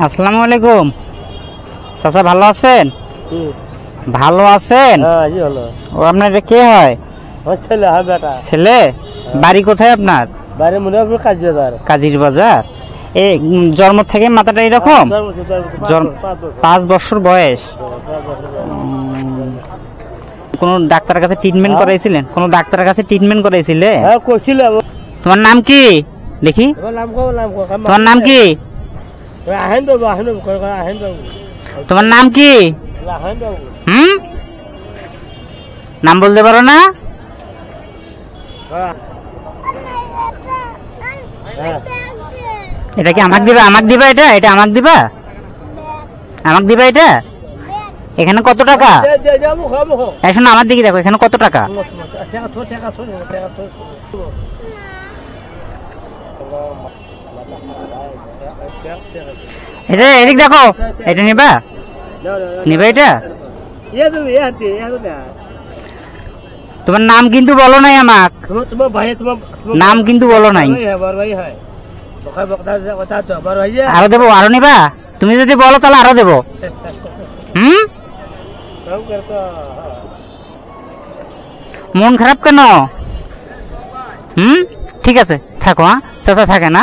আসসালামু আলাইকুম। চাচা ভালো আছেন? ভালো আছেন? ও আপনার এটা কে হয়? ছেলে? বাড়ি কোথায় আপনার? বাড়ি মনে হয় কাজীর বাজার। এই জন্ম থেকে মাথাটা এরকম? 5 বছর বয়স। কোন ডাক্তারের কাছে ট্রিটমেন্ট করাইছিলেন? কোন ডাক্তারের কাছে ট্রিটমেন্ট করাইছিলে? তোমার নাম কি দেখি? তোমার নাম কি? তোমার নাম কি? নাম বলতে পারো না? এটা কি আমাকে দিবা? আমাকে দিবা? এটা আমাকে দিবা? আমাকে দিবা এটা? এখানে কত টাকা? এখন আমার দিকে দেখো, এখানে কত টাকা? এটা এদিক দেখো, এটা নিবা? নিবা এটা? তোমার নাম কিন্তু বলো নাই আমাক, নাম কিন্তু বলো নাই। আরো দেবো? আরো নিবা? তুমি যদি বলো তাহলে আরো দেবো। মন খারাপ কেন? ঠিক আছে, থাকো। হ্যাঁ, চাচা থাকে না।